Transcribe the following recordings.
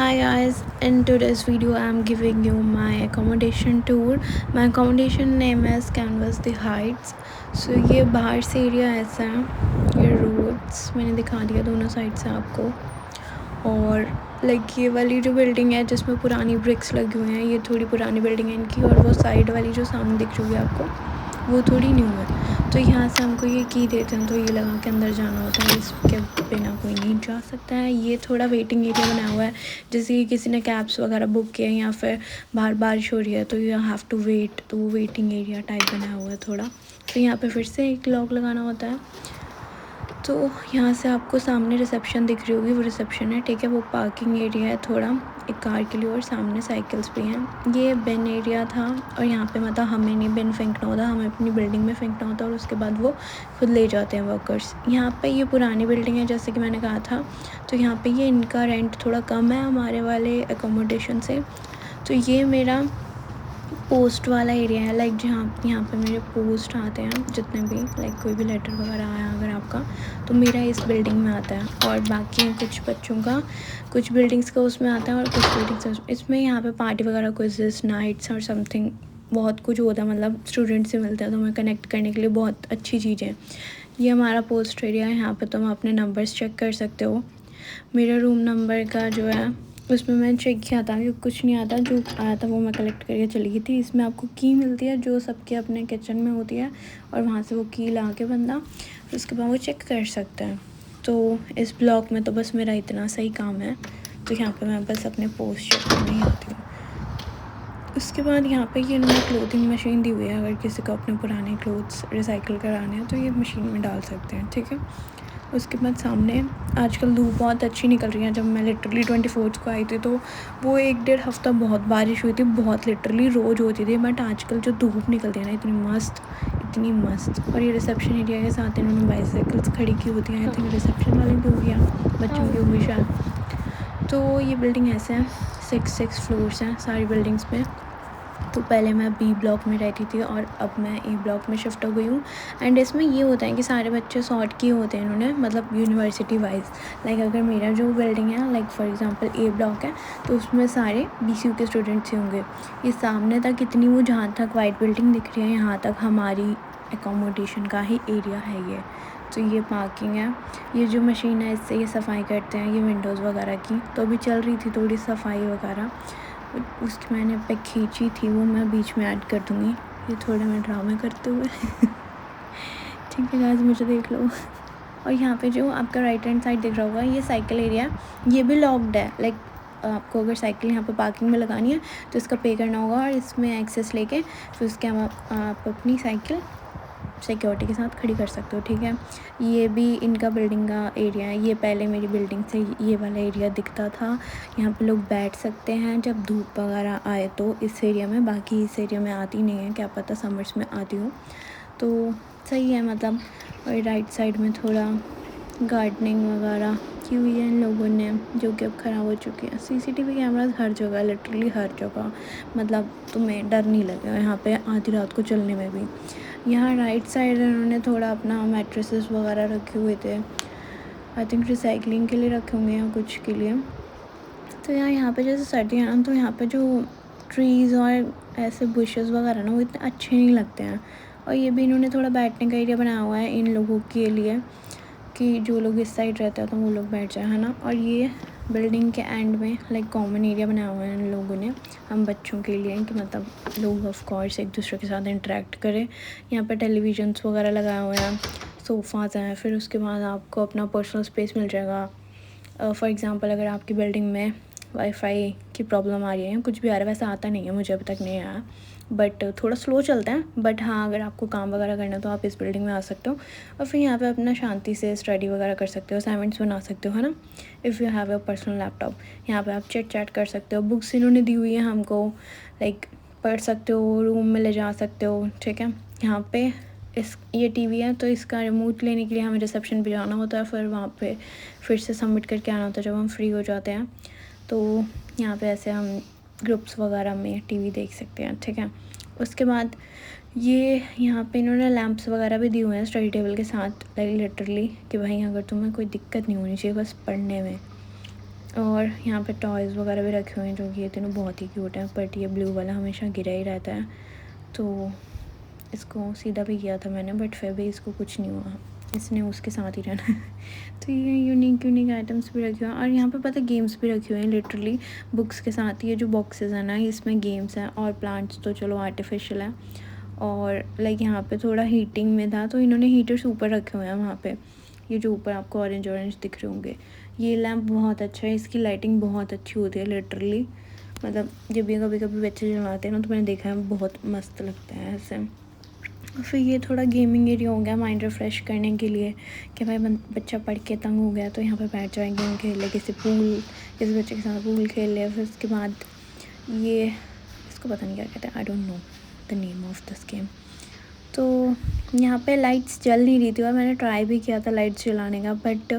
Hi guys, in today's video I am giving you my accommodation tour. My accommodation name is Canvas the Heights. So ये बाहर से area ऐसा है, ये roads मैंने दिखा दिया दोनों साइड से आपको। और लाइक ये वाली जो बिल्डिंग है जिसमें पुरानी ब्रिक्स लगी हुई हैं, ये थोड़ी पुरानी बिल्डिंग है इनकी। और वो साइड वाली जो सामने दिख रही है आपको, वो थोड़ी न्यू है। तो यहाँ से हमको ये की देते हैं, तो ये लगा के अंदर जाना होता है, इसके बिना कोई नहीं जा सकता है। ये थोड़ा वेटिंग एरिया बना हुआ है, जैसे कि किसी ने कैब्स वगैरह बुक किया है या फिर बाहर बारिश हो रही है तो यू हैव टू वेट, तो वो वेटिंग एरिया टाइप बना हुआ है थोड़ा। तो यहाँ पे फिर से एक लॉक लगाना होता है। तो यहाँ से आपको सामने रिसेप्शन दिख रही होगी, वो रिसेप्शन है, ठीक है। वो पार्किंग एरिया है थोड़ा एक कार के लिए, और सामने साइकिल्स भी हैं। ये बिन एरिया था, और यहाँ पे मतलब हमें नहीं बिन फेंकना होता, हमें अपनी बिल्डिंग में फेंकना होता है और उसके बाद वो खुद ले जाते हैं वर्कर्स। यहाँ पे ये पुरानी बिल्डिंग है जैसे कि मैंने कहा था, तो यहाँ पे ये इनका रेंट थोड़ा कम है हमारे वाले एकोमोडेशन से। तो ये मेरा पोस्ट वाला एरिया है, लाइक जहाँ यहाँ पे मेरे पोस्ट आते हैं जितने भी, लाइक कोई भी लेटर वगैरह आया अगर आपका, तो मेरा इस बिल्डिंग में आता है। और बाकी कुछ बच्चों का कुछ बिल्डिंग्स का उसमें आता है, और कुछ बिल्डिंग्स इसमें यहाँ पे पार्टी वगैरह क्विज़ेस नाइट्स और समथिंग बहुत कुछ होता है, मतलब स्टूडेंट से मिलता है, तो हमें कनेक्ट करने के लिए बहुत अच्छी चीज़ है। ये हमारा पोस्ट एरिया है, यहाँ पर तुम अपने नंबर्स चेक कर सकते हो। मेरा रूम नंबर का जो है उसमें मैंने चेक किया था कि कुछ नहीं आता, जो आया था वो मैं कलेक्ट करके चली गई थी। इसमें आपको की मिलती है जो सबके अपने किचन में होती है, और वहाँ से वो की ला के बंदा फिर उसके बाद वो चेक कर सकता है। तो इस ब्लॉक में तो बस मेरा इतना सही काम है, तो यहाँ पे मैं बस अपने पोस्ट चेक करने ही आती हूँ। उसके बाद यहाँ पे ये इन्होंने क्लोथिंग मशीन दी हुई है, अगर किसी को अपने पुराने क्लोथ्स रिसाइकिल कराने हैं तो ये मशीन में डाल सकते हैं, ठीक है। उसके बाद सामने आजकल धूप बहुत अच्छी निकल रही है। जब मैं लिटरली 24 को आई थी तो वो 1-1.5 हफ्ता बहुत बारिश हुई थी, बहुत लिटरली रोज़ होती थी। बट आजकल जो धूप निकलती है ना, इतनी मस्त। और ये रिसेप्शन एरिया के साथ इन्होंने बाइसाइकिल्स खड़ी की होती हैं, आई थिंक रिसेप्शन वाले भी होगी या बच्चों की होगी शायद। तो ये बिल्डिंग ऐसे है, 6 फ्लोर्स हैं सारी बिल्डिंग्स में। तो पहले मैं बी ब्लॉक में रहती थी और अब मैं ए ब्लॉक में शिफ्ट हो गई हूँ। एंड इसमें ये होता है कि सारे बच्चे सॉर्ट किए होते हैं इन्होंने, मतलब यूनिवर्सिटी वाइज। लाइक अगर मेरा जो बिल्डिंग है, like for example A block है, तो उसमें सारे BCU के स्टूडेंट्स ही होंगे। ये सामने तक इतनी, वो जहाँ तक वाइट बिल्डिंग दिख रही है, यहाँ तक हमारी एकोमोडेशन का ही एरिया है ये। तो ये पार्किंग है, ये जो मशीन है इससे ये सफाई करते हैं, ये विंडोज़ वगैरह की। तो अभी चल रही थी थोड़ी सफाई वगैरह, उसकी मैंने पिक खींची थी, वो मैं बीच में ऐड कर दूँगी। ये थोड़े मैं ड्रामे करते हुए ठीक है गाइस, मुझे देख लो। और यहाँ पे जो आपका राइट हैंड साइड दिख रहा होगा, ये साइकिल एरिया, ये भी लॉक्ड है। लाइक आपको अगर साइकिल यहाँ पे पार्किंग में लगानी है तो इसका पे करना होगा, और इसमें एक्सेस लेके फिर उसके आप अपनी साइकिल सिक्योरिटी के साथ खड़ी कर सकते हो, ठीक है। ये भी इनका बिल्डिंग का एरिया है। ये पहले मेरी बिल्डिंग से ये वाला एरिया दिखता था। यहाँ पे लोग बैठ सकते हैं जब धूप वगैरह आए तो इस एरिया में, बाकी इस एरिया में आती नहीं है, क्या पता समर्स में आती हूँ। तो सही है मतलब। और राइट साइड में थोड़ा गार्डनिंग वगैरह की हुई है इन लोगों ने, जो कि अब ख़राब हो चुकी है। CCTV कैमराज हर जगह, लिटरली हर जगह, मतलब तुम्हें डर नहीं लगेगा यहाँ पे आधी रात को चलने में भी। यहाँ राइट साइड इन्होंने थोड़ा अपना मैट्रेसेस वगैरह रखे हुए थे, आई थिंक रिसाइकलिंग के लिए रखे होंगे या कुछ के लिए। तो यहाँ पे जैसे सर्दियाँ हैं ना, तो यहाँ पे जो ट्रीज़ और ऐसे बुशेस वगैरह ना, वो इतने अच्छे नहीं लगते हैं। और ये भी इन्होंने थोड़ा बैठने का एरिया बनाया हुआ है इन लोगों के लिए, कि जो लोग इस साइड रहते हैं तो वो लोग बैठ जाए, है ना। और ये बिल्डिंग के एंड में लाइक कॉमन एरिया बनाया हुआ है इन लोगों ने हम बच्चों के लिए, कि मतलब लोग ऑफ कोर्स एक दूसरे के साथ इंटरेक्ट करें। यहाँ पर टेलीविजन्स वगैरह लगाए हुए हैं, सोफ़ाज़ हैं। फिर उसके बाद आपको अपना पर्सनल स्पेस मिल जाएगा। फॉर एग्ज़ाम्पल अगर आपकी बिल्डिंग में वाईफाई की प्रॉब्लम आ रही है, कुछ भी आ रहा है, वैसे आता नहीं है, मुझे अभी तक नहीं आया, बट थोड़ा स्लो चलता है। बट हाँ, अगर आपको काम वगैरह करना है तो आप इस बिल्डिंग में आ सकते हो, और फिर यहाँ पे अपना शांति से स्टडी वगैरह कर सकते हो, असाइनमेंट्स बना सकते हो, है ना। If you have a personal laptop, यहाँ पे आप चैट कर सकते हो। बुक्स इन्होंने दी हुई है हमको, लाइक पढ़ सकते हो, रूम में ले जा सकते हो, ठीक है। यहाँ पे ये टीवी है, तो इसका रिमोट लेने के लिए हमें रिसेप्शन पे जाना होता है, फिर वहाँ पे फिर से सबमिट करके आना होता है जब हम फ्री हो जाते हैं। तो यहाँ पे ऐसे हम ग्रुप्स वगैरह में टीवी देख सकते हैं, ठीक है। उसके बाद ये यहाँ पे इन्होंने लैंप्स वगैरह भी दिए हुए हैं स्टडी टेबल के साथ, लाइक लिटरली, कि भाई अगर तुम्हें कोई दिक्कत नहीं होनी चाहिए बस पढ़ने में, और यहाँ पे टॉयज़ वगैरह भी रखे हुए हैं जो कि ये तीनों बहुत ही क्यूट है। बट ये ब्लू वाला हमेशा गिरा ही रहता है, तो इसको सीधा भी किया था मैंने, बट फिर भी इसको कुछ नहीं हुआ, इसने उसके साथ ही रहना है। तो ये यूनिक आइटम्स भी रखे हुए हैं। और यहाँ पे पता गेम्स भी रखे हुए हैं लिटरली बुक्स के साथ। ये जो बॉक्सेस है ना, इसमें गेम्स हैं, और प्लांट्स तो चलो आर्टिफिशियल है। और लाइक यहाँ पे थोड़ा हीटिंग में था, तो इन्होंने हीटर्स ऊपर रखे हुए हैं वहाँ पे। ये जो ऊपर आपको ऑरेंज दिख रहे होंगे, ये लैम्प बहुत अच्छा है, इसकी लाइटिंग बहुत अच्छी होती है लिटरली। मतलब जब भी कभी कभी बच्चे जलाते हैं ना, तो मैंने देखा है बहुत मस्त लगता है ऐसे। फिर ये थोड़ा गेमिंग एरिया हो गया माइंड रिफ़्रेश करने के लिए, कि भाई बच्चा पढ़ के तंग हो गया तो यहाँ पे बैठ जाए, गेम खेल ले, किसी बच्चे के साथ पूल खेल ले। फिर उसके बाद ये इसको पता नहीं क्या कहते हैं, I don't know the name of this game. तो यहाँ पे लाइट्स जल नहीं रही थी, और मैंने ट्राई भी किया था लाइट्स जलाने का, बट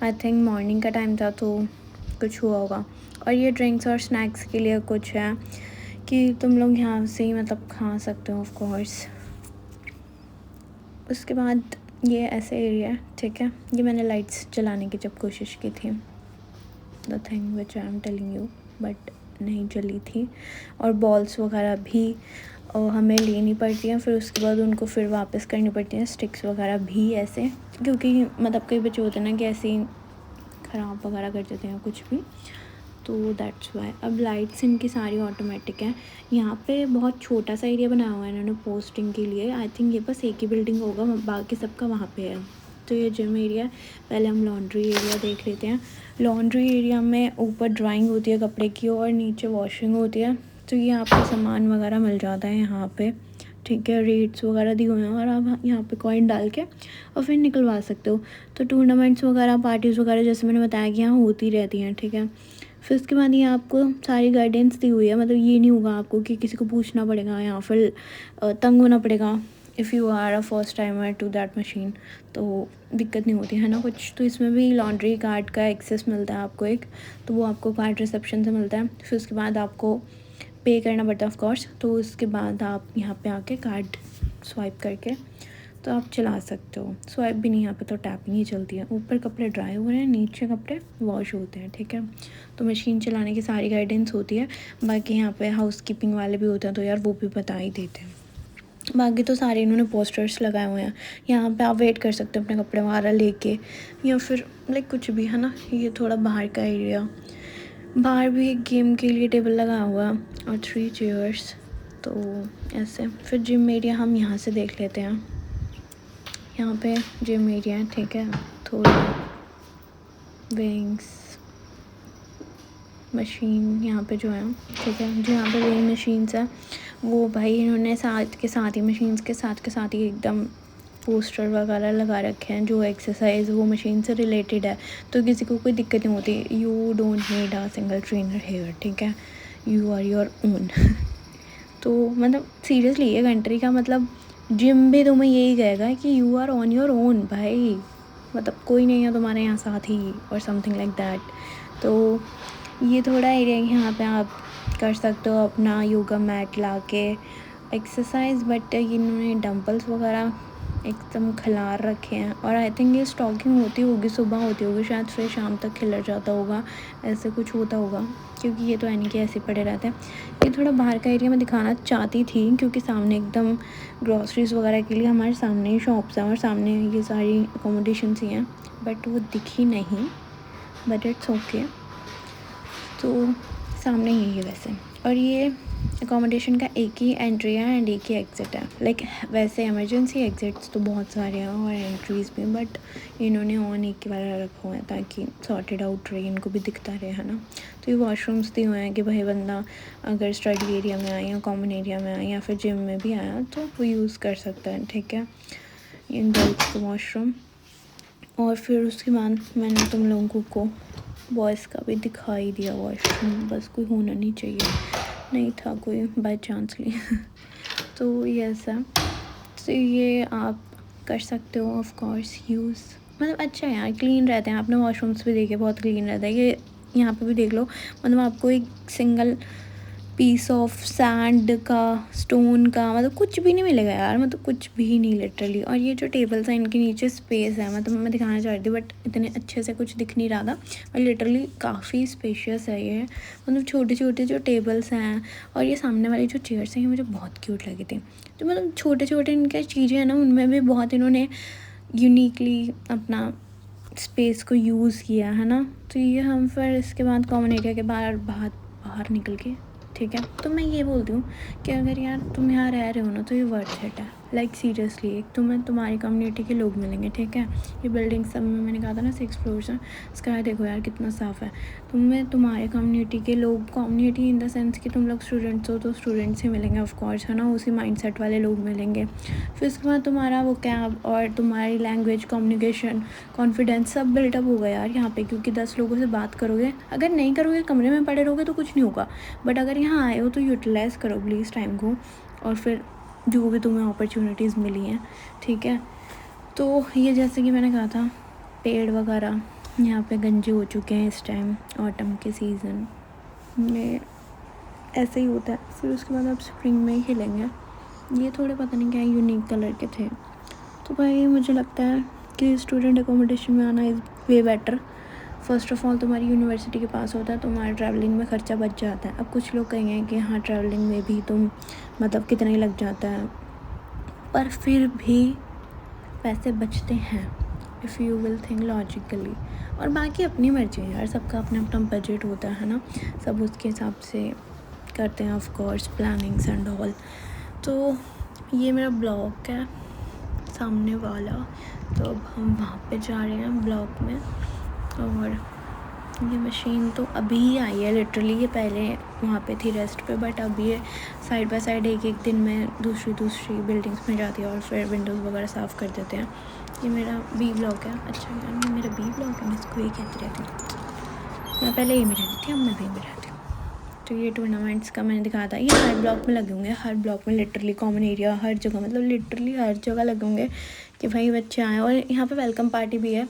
आई थिंक मॉर्निंग का टाइम था तो कुछ हुआ होगा। और ये ड्रिंक्स और स्नैक्स के लिए कुछ है कि तुम लोग यहाँ से ही मतलब खा सकते हो ऑफ कोर्स। उसके बाद ये ऐसे एरिया है, ठीक है। ये मैंने लाइट्स जलाने की जब कोशिश की थी, the thing which I am telling you, but नहीं जली थी। और बॉल्स वगैरह भी हमें लेनी पड़ती हैं, फिर उसके बाद उनको फिर वापस करनी पड़ती हैं, स्टिक्स वगैरह भी ऐसे, क्योंकि मतलब कई बच्चे होते हैं ना कि ऐसे ही ख़राब वगैरह कर देते हैं कुछ भी, तो दैट्स वाई। अब लाइट्स इनकी सारी ऑटोमेटिक हैं। यहाँ पे बहुत छोटा सा एरिया बनाया हुआ है इन्होंने पोस्टिंग के लिए। आई थिंक ये बस एक ही बिल्डिंग होगा, बाकी सबका वहाँ पे है। तो ये जिम एरिया। पहले हम लॉन्ड्री एरिया देख लेते हैं। लॉन्ड्री एरिया में ऊपर ड्राइंग होती है कपड़े की, और नीचे वॉशिंग होती है। तो ये आपको सामान वगैरह मिल जाता है यहाँ पे, ठीक है। रेट्स वगैरह दिए हुए हैं, और आप यहाँ पे कॉइन डाल के और फिर निकलवा सकते हो। तो टूर्नामेंट्स वगैरह, पार्टीज़ वगैरह, जैसे मैंने बताया कि यहाँ होती रहती हैं, ठीक है। फिर उसके बाद ये आपको सारी गाइडेंस दी हुई है, मतलब ये नहीं होगा आपको कि किसी को पूछना पड़ेगा या फिर तंग होना पड़ेगा। If you are a first timer to that machine, तो दिक्कत नहीं होती है ना कुछ। तो इसमें भी लॉन्ड्री कार्ड का एक्सेस मिलता है आपको एक, तो वो आपको कार्ड रिसेप्शन से मिलता है। फिर उसके बाद आपको पे करना पड़ता है ऑफ कोर्स। तो उसके बाद आप यहाँ पे आके कार्ड स्वाइप करके तो आप चला सकते हो। स्वाइप भी नहीं, यहाँ पे तो टैपिंग ही चलती है। ऊपर कपड़े ड्राई हो रहे हैं, नीचे कपड़े वॉश होते हैं, ठीक है। तो मशीन चलाने की सारी गाइडेंस होती है। बाकी यहाँ पे हाउस कीपिंग वाले भी होते हैं, तो यार वो भी बता ही देते हैं। बाकी तो सारे इन्होंने पोस्टर्स लगाए हुए हैं। यहाँ पे आप वेट कर सकते हो अपने कपड़े वगैरह लेके, या फिर लाइक कुछ भी, है ना। ये थोड़ा बाहर का एरिया। बाहर भी एक गेम के लिए टेबल लगा हुआ और 3 चेयर्स, तो ऐसे। फिर जिम एरिया हम यहाँ से देख लेते हैं। यहाँ पे जिम एरिया है, ठीक है। थोड़ा विंग्स मशीन यहाँ पे जो है, ठीक है। जो यहाँ पे वेइंग मशीन्स है, वो भाई इन्होंने साथ के साथ ही मशीन्स के साथ ही एकदम पोस्टर वगैरह लगा रखे हैं जो एक्सरसाइज वो मशीन से रिलेटेड है। तो किसी को कोई दिक्कत नहीं होती। You don't need a single trainer here, ठीक है। You are your own. तो मतलब सीरियसली ये कंट्री का मतलब जिम भी तुम्हें यही कहेगा कि you are on your own भाई, मतलब कोई नहीं है तुम्हारे यहाँ साथ ही, और समथिंग लाइक दैट। तो ये थोड़ा एरिया यहाँ पे आप कर सकते हो अपना योगा मैट ला के एक्सरसाइज। बट इन्होंने डंबल्स वगैरह एकदम खिलार रखे हैं, और आई थिंक ये स्टॉकिंग होती होगी, सुबह होती होगी शायद, फिर शाम तक खिलर जाता होगा, ऐसे कुछ होता होगा, क्योंकि ये तो एनी के ऐसे पड़े रहते हैं। ये थोड़ा बाहर का एरिया मैं दिखाना चाहती थी, क्योंकि सामने एकदम ग्रॉसरीज़ वगैरह के लिए हमारे सामने ही शॉप्स हैं, और सामने ये सारी अकोमोडेशंस ही हैं, बट वो दिखी नहीं, बट इट्स ओके। तो सामने ही है वैसे। और ये अकोमोडेशन का एक ही एंट्री है एंड एक ही एग्ज़िट है। लाइक वैसे इमरजेंसी एग्ज़िट्स तो बहुत सारे हैं और एंट्रीज़ भी, बट इन्होंने ऑन एक ही वाला रखा हुआ है ताकि सॉर्टेड आउट रहे, इनको भी दिखता रहे, है ना। तो ये वॉशरूम्स दिए हुए हैं कि भाई बंदा अगर स्टडी एरिया में आया या कॉमन एरिया में आया या फिर जिम में भी आया तो वो यूज़ कर सकता है, ठीक है। ये गर्ल्स का वॉशरूम। और फिर उसके बाद मैंने तुम लोगों को बॉयज़ का भी दिखाई दिया वॉशरूम, बस कोई होना नहीं चाहिए, नहीं था कोई बाय चांसली। तो ये ऐसा, तो ये आप कर सकते हो ऑफ कोर्स यूज़। मतलब अच्छा है यार, क्लीन रहते हैं। आपने वॉशरूम्स भी देखे, बहुत क्लीन रहता है। ये यहाँ पे भी देख लो, मतलब आपको एक सिंगल पीस ऑफ सैंड का, स्टोन का, मतलब कुछ भी नहीं मिलेगा यार, मतलब कुछ भी नहीं लिटरली। और ये जो टेबल्स हैं इनके नीचे स्पेस है, मतलब मैं दिखाना चाह रही थी बट इतने अच्छे से कुछ दिख नहीं रहा था, और लिटरली काफ़ी स्पेशियस है ये। मतलब छोटे छोटे जो टेबल्स हैं और ये सामने वाली जो चेयर्स हैं ये मुझे बहुत क्यूट लगी थी। तो मतलब छोटे छोटे इनके चीज़ें हैं ना, उनमें भी बहुत इन्होंने यूनिकली अपना स्पेस को यूज़ किया है ना। तो ये हम फिर इसके बाद कॉमन एरिया के बाहर बाहर बाहर निकल के, ठीक है। तो मैं ये बोलती हूँ कि अगर यार तुम यहाँ रह रहे हो ना तो ये वर्थ इट है, लाइक सीरियसली। एक तुम्हें तुम्हारी कम्युनिटी के लोग मिलेंगे, ठीक है। ये बिल्डिंग सब में मैंने कहा था ना 6 फ्लोर्स हैं, स्काई देखो यार कितना साफ़ है। तुम्हें तुम्हारे कम्युनिटी के लोग, कम्युनिटी इन द सेंस कि तुम लोग स्टूडेंट्स हो तो स्टूडेंट्स ही मिलेंगे ऑफ कोर्स, है ना, उसी माइंडसेट वाले लोग मिलेंगे। फिर उसके बाद तुम्हारा वो कैब और तुम्हारी लैंग्वेज, कम्युनिकेशन, कॉन्फिडेंस सब बिल्टअप होगा यार यहाँ पे, क्योंकि 10 लोगों से बात करोगे। अगर नहीं करोगे, कमरे में पड़े रहोगे तो कुछ नहीं होगा, बट अगर यहाँ आए हो तो यूटिलाइज़ करो प्लीज़ टाइम को, और फिर जो भी तुम्हें अपॉर्चुनिटीज़ मिली हैं, ठीक है। तो ये जैसे कि मैंने कहा था, पेड़ वगैरह यहाँ पे गंजे हो चुके हैं इस टाइम ऑटम के सीज़न में, ऐसे ही होता है। फिर उसके बाद आप स्प्रिंग में ही खिलेंगे। ये थोड़े पता नहीं क्या यूनिक कलर के थे। तो भाई मुझे लगता है कि स्टूडेंट अकोमोडेशन में आना is way better. First of all तुम्हारी यूनिवर्सिटी के पास होता है, तुम्हारा ट्रैवलिंग में ख़र्चा बच जाता है। अब कुछ लोग कहेंगे कि हाँ ट्रैवलिंग में भी तुम मतलब कितना ही लग जाता है, पर फिर भी पैसे बचते हैं if you will think logically. और बाकी अपनी मर्ज़ी है यार, सबका अपना अपना बजट होता है ना, सब उसके हिसाब से करते हैं of course, plannings and all. तो ये मेरा ब्लॉक है सामने वाला, तो अब हम वहाँ पे जा रहे हैं ब्लॉक में। और ये मशीन तो अभी ही आई है लिटरली, ये पहले वहाँ पे थी रेस्ट पे, बट अब ये साइड बाय साइड एक एक दिन में दूसरी बिल्डिंग्स में जाती है और फिर विंडोज़ वगैरह साफ़ कर देते हैं। ये मेरा बी ब्लॉक है। अच्छा यार ये मेरा बी ब्लॉक है, मैं इसको ये कहती रहती हूँ। मैं पहले ए में रहती थी, अब मैं बी में रहती हूँ। तो ये टूर्नामेंट्स का मैंने दिखाया था, ये हर ब्लॉक में लगे होंगे, हर ब्लॉक में लिटरली, कॉमन एरिया हर जगह, मतलब लिटरली हर जगह लगे होंगे कि भाई बच्चे आए। और यहाँ पे वेलकम पार्टी भी है,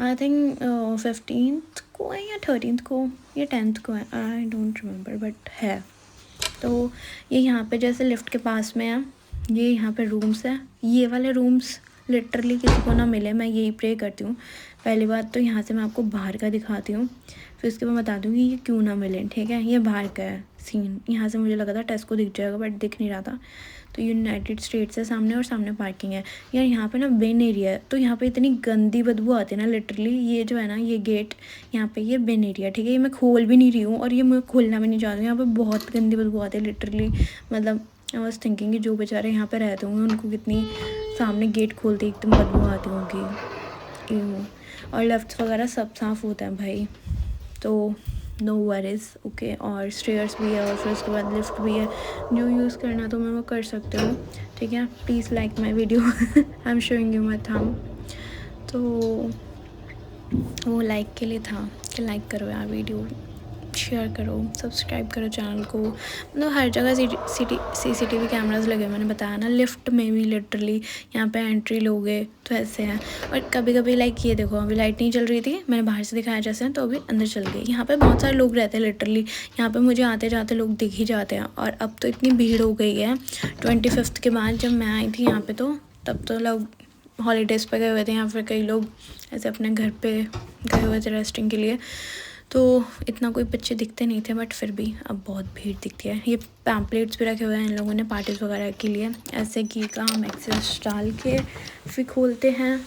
आई थिंक 15th को है या 13th को या 10th को है, आई डोंट रिमेंबर, बट है। तो ये यहाँ पे जैसे लिफ्ट के पास में है, ये यहाँ पे रूम्स है। ये वाले रूम्स लिटरली किसी को ना मिले, मैं यही प्रे करती हूँ। पहली बात तो यहाँ से मैं आपको बाहर का दिखाती हूँ, फिर उसके बाद बता दूँगी ये क्यों ना मिले, ठीक है। ये बाहर का है सीन, यहाँ से मुझे लगा था टेस्को दिख जाएगा बट दिख नहीं रहा था। तो यूनाइटेड स्टेट्स है सामने और सामने पार्किंग है यार। यहाँ पे ना बिन एरिया है, तो यहाँ पे इतनी गंदी बदबू आती है ना लिटरली। ये जो है ना ये गेट यहाँ पे, ये बिन एरिया, ठीक है। ये मैं खोल भी नहीं रही हूँ और ये मैं खोलना भी नहीं चाहती हूँ। यहाँ पे बहुत गंदी बदबू आती है लिटरली। मतलब आई वाज थिंकिंग कि जो बेचारे यहाँ पे रहते होंगे उनको कितनी सामने गेट खोलते एकदम बदबू आती होगी। और लेफ्ट वगैरह सब साफ़ होता है भाई, तो नो वरीज़, ओके। और स्टेयर्स भी है और फिर उसके बाद लिफ्ट भी है, जो यूज़ करना तो मैं वो कर सकते हो, ठीक है। Please like my video, I am showing you my thumb. तो वो लाइक के लिए था कि लाइक करो यार वीडियो, शेयर करो, सब्सक्राइब करो चैनल को। मतलब हर जगह CCTV कैमरास लगे, मैंने बताया ना। लिफ्ट में भी लिटरली यहाँ पे एंट्री लोगे तो ऐसे हैं। और कभी कभी लाइक ये देखो, अभी लाइट नहीं चल रही थी, मैंने बाहर से दिखाया जैसे, तो अभी अंदर चल गई। यहाँ पे बहुत सारे लोग रहते हैं लिटरली, यहाँ पे मुझे आते जाते लोग दिख ही जाते हैं। और अब तो इतनी भीड़ हो गई है 25th के बाद, जब मैं आई थी यहाँ पर तो तब तो लोग हॉलीडेज़ पे गए हुए थे, या फिर कई लोग ऐसे अपने घर पे गए हुए थे रेस्टिंग के लिए, तो इतना कोई बच्चे दिखते नहीं थे। बट फिर भी अब बहुत भीड़ दिखती है। ये पैम्पलेट्स भी रखे हुए हैं इन लोगों ने पार्टीज़ वगैरह के लिए, ऐसे की का हम एक्सेस डाल के फिर खोलते हैं।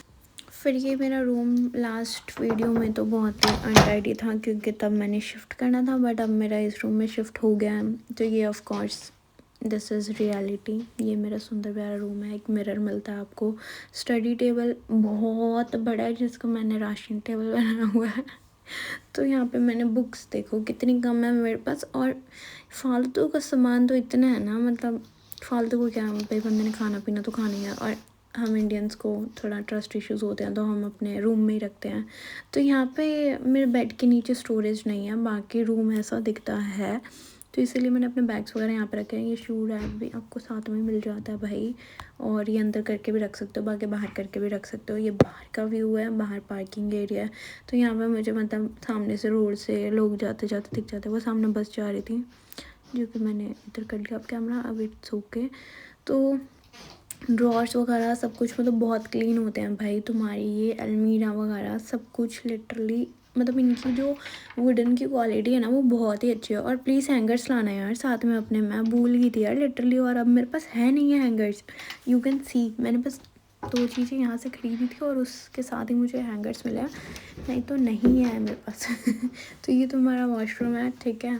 फिर ये मेरा रूम लास्ट वीडियो में तो बहुत ही अनटाइडी था क्योंकि तब मैंने शिफ्ट करना था, बट अब मेरा इस रूम में शिफ्ट हो गया है। तो ये of course this is reality. ये मेरा सुंदर प्यारा रूम है। एक मिरर मिलता है आपको, स्टडी टेबल बहुत बड़ा है जिसको मैंने राशन टेबल बनाया हुआ है। तो यहाँ पे मैंने बुक्स देखो कितनी कम है मेरे पास, और फालतू का सामान तो इतना है ना, मतलब फालतू को क्या, भाई बंदे ने खाना पीना तो खाना ही है। और हम इंडियंस को थोड़ा ट्रस्ट इश्यूज़ होते हैं तो हम अपने रूम में ही रखते हैं। तो यहाँ पे मेरे बेड के नीचे स्टोरेज नहीं है, बाकी रूम ऐसा दिखता है, तो इसीलिए मैंने अपने बैग्स वगैरह यहाँ पे रखे हैं। ये शू रैक भी आपको साथ में मिल जाता है भाई, और ये अंदर करके भी रख सकते हो, बाकी बाहर करके भी रख सकते हो। ये बाहर का व्यू है, बाहर पार्किंग एरिया है। तो यहाँ पे मुझे मतलब सामने से रोड से लोग जाते जाते दिख जाते, वो सामने बस जा रही थी, जो कि मैंने इधर कर लिया अब कैमरा। अब इट्स ओके। तो ड्रॉर्स वगैरह सब कुछ मतलब बहुत क्लीन होते हैं भाई। तुम्हारी ये अलमीरा वगैरह सब कुछ लिटरली मतलब इनकी जो वुडन की क्वालिटी है ना वो बहुत ही अच्छी है। और प्लीज़ हैंगर्स लाना यार साथ में अपने, मैं भूल गई थी यार लिटरली। और अब मेरे पास है नहीं है हैंगर्स, यू कैन सी। मैंने बस 2 चीज़ें यहाँ से ख़रीदी थी और उसके साथ ही मुझे हैंगर्स मिले, नहीं तो नहीं है मेरे पास। तो ये तुम्हारा वॉशरूम है, ठीक है।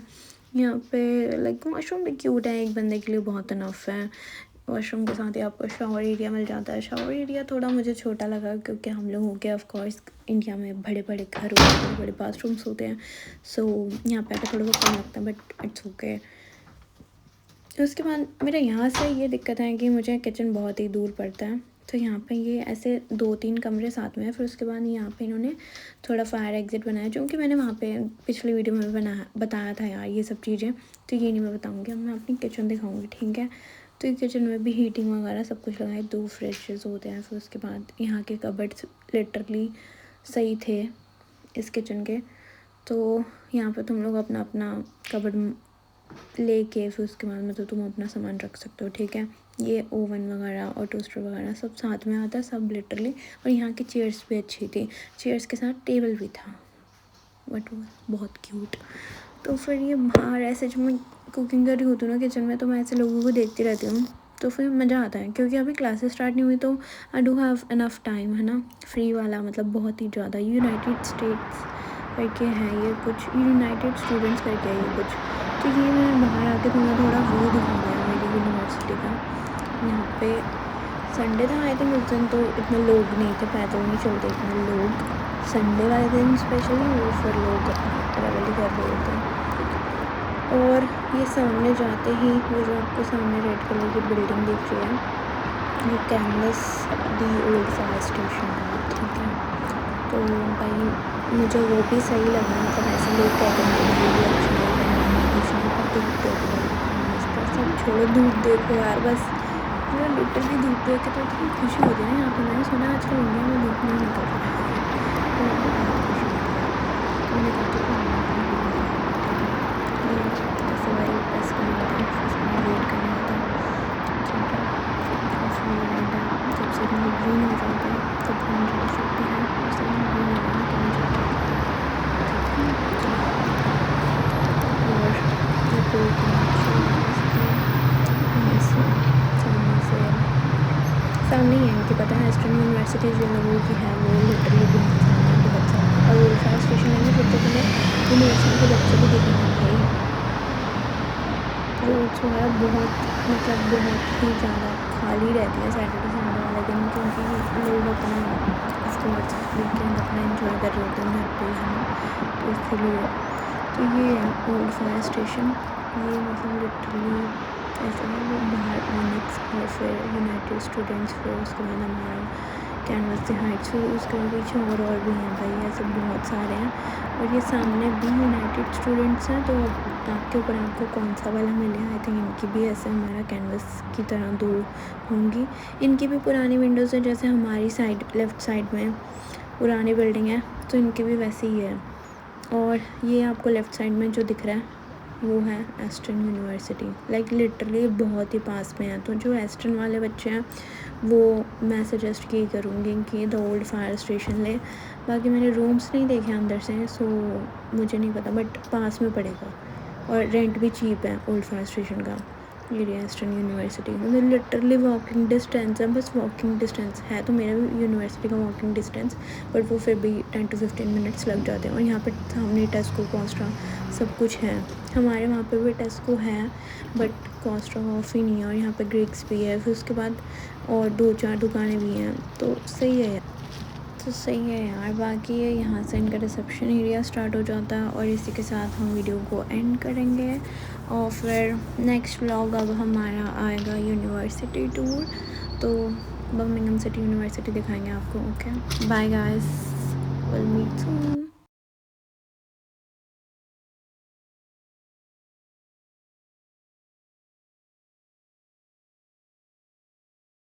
यहाँ पे लाइक वॉशरूम भी क्यूट है, एक बंदे के लिए बहुत इनफ है। वॉशरूम के साथ ही आपको शावर एरिया मिल जाता है। शावर एरिया थोड़ा मुझे छोटा लगा क्योंकि हम लोगों के ऑफ कोर्स इंडिया में बड़े बड़े घर होते हैं, बड़े बड़े बाथरूम्स होते हैं। सो यहाँ पे आकर थोड़ा बहुत कम लगता है, बट इट्स ओके। उसके बाद मेरा यहाँ से ये दिक्कत है कि मुझे किचन बहुत ही दूर पड़ता है। तो यहाँ पे ये ऐसे 2-3 कमरे साथ में है। फिर उसके बाद यहाँ पे इन्होंने थोड़ा फायर एग्जिट बनाया, जो कि मैंने वहाँ पे पिछली वीडियो में बताया था यार ये सब चीज़ें। तो ये नहीं मैं बताऊँगी, अब मैं अपनी किचन दिखाऊँगी, ठीक है। तो ये किचन में भी हीटिंग वगैरह सब कुछ लगा है, 2 फ्रिजेस होते हैं। फिर उसके बाद यहाँ के कबर्ड्स लिटरली सही थे इस किचन के। तो यहाँ पर तुम लोग अपना अपना कबर्ड लेके फिर उसके बाद मतलब तुम अपना सामान रख सकते हो, ठीक है। ये ओवन वगैरह और टोस्टर वगैरह सब साथ में आता है, सब लिटरली। और यहाँ की चेयर्स भी अच्छी थी, चेयर्स के साथ टेबल भी था, बट वो बहुत क्यूट। तो फिर ये बाहर ऐसे जब मैं कुकिंग कर रही होती हूँ ना किचन में, तो मैं ऐसे लोगों को देखती रहती हूँ, तो फिर मज़ा आता है। क्योंकि अभी क्लासेस स्टार्ट नहीं हुई, तो I do have enough time, है ना, फ्री वाला मतलब बहुत ही ज़्यादा। यूनाइटेड स्टेट्स करके है ये कुछ, यूनाइटेड स्टूडेंट्स करके है ये कुछ। तो ये मैं बाहर आके तुम्हें थोड़ा व्यू दिखाऊंगा मेरी यूनिवर्सिटी का। यहाँ पे संडे था आई थिंक, उस दिन तो इतने लोग नहीं थे, पैदल नहीं चलते इतने लोग। संडे वाले दिन स्पेशली वो फिर लोग ट्रैवल ही कर रहे थे। और ये सामने जाते ही वो जो आपको सामने रेड कलर की बिल्डिंग दिख रही है, ये canvas the old fire station है, ठीक है। तो भाई मुझे वो भी सही लगा, मतलब ऐसे लोग कहते हैं कि वो भी अच्छा लगा। धूप देखो, सब छोड़ो, धूप देखो यार, बस मतलब लिटरली धूप देख के तो इतनी खुशी होती है ना यहाँ पे। मैंने सुना आजकल इंडिया में धूप नहीं निकल रहा है, तो बहुत खुशी होती है। तो मैंने कहा ऐसे भाई प्रेस करना होता है, उसमें वेट करना होता है, ठीक है। जब सिग्नल ग्रीन हो जाता है तब हम जा सकते हैं, और सिग्नल ग्रीन हो जाए तो हम जाते हैं, सामने ही है इनकी, पता है एस्टर्न यूनिवर्सिटी जो लोगों की है वो लिटरली बहुत सारा। और ओल्ड फायर स्टेशन में सबसे पहले यूनिवर्सिटी के बच्चे भी देखेंगे भाई। रोड्स वगैरह बहुत मतलब बहुत ही ज़्यादा खाली रहती है सैटरडे संडे वाले दिन, क्योंकि लोग अपना ऑफकोर्स वीकेंड अपना एंजॉय कर रहे होते हैं घर पे, है ना, तो इसलिए। तो ये है ओल्ड फायर स्टेशन, ये मतलब लिटरली ऐसा है वो बाहर ऑनिक्स और फिर यूनाइटेड स्टूडेंट्स, फिर उसके बाद हमारा कैनवस दी हाइट्स, फिर उसके बाद पीछे और भी हैं भाई, ऐसे बहुत सारे हैं। और ये सामने भी यूनाइटेड स्टूडेंट्स हैं, तो आपके ऊपर आपको कौन सा वाला मिले। आई थिंक इनकी भी ऐसे हमारा कैनवस की तरह 2 होंगी। इनकी भी पुरानी विंडोज़ है, जैसे हमारी साइड लेफ़्ट साइड में पुरानी बिल्डिंग है, तो इनकी भी वैसे ही है। और ये आपको लेफ़्ट साइड में जो दिख रहा है वो है एस्टर्न यूनिवर्सिटी, लाइक लिटरली बहुत ही पास में है। तो जो एस्टर्न वाले बच्चे हैं वो मैं सजेस्ट की करूँगी कि द ओल्ड फायर स्टेशन ले। बाकी मैंने रूम्स नहीं देखे अंदर से, सो मुझे नहीं पता, बट पास में पड़ेगा और रेंट भी चीप है ओल्ड फायर स्टेशन का। ये एस्टर्न यूनिवर्सिटी मतलब लिटरली वॉकिंग डिस्टेंस है, बस वॉकिंग डिस्टेंस है। तो मेरा भी यूनिवर्सिटी का वॉकिंग डिस्टेंस, बट वो फिर भी 10 to 15 मिनट्स लग जाते हैं। और यहाँ पे सामने टेस्को कोस्टा सब कुछ है, हमारे वहाँ पे भी टेस्को है बट कोस्टा कॉफ़ी नहीं है। और यहाँ पे ग्रिक्स भी है, फिर उसके बाद और 2-4 दुकानें भी हैं, तो सही है यार। तो सही है यार। बाकी ये यहाँ से इनका रिसेप्शन एरिया स्टार्ट हो जाता है, और इसी के साथ हम वीडियो को एंड करेंगे। और फिर नेक्स्ट व्लॉग अब हमारा आएगा यूनिवर्सिटी टूर, तो बर्मिंघम सिटी यूनिवर्सिटी दिखाएंगे आपको। Okay, bye guys, will meet soon.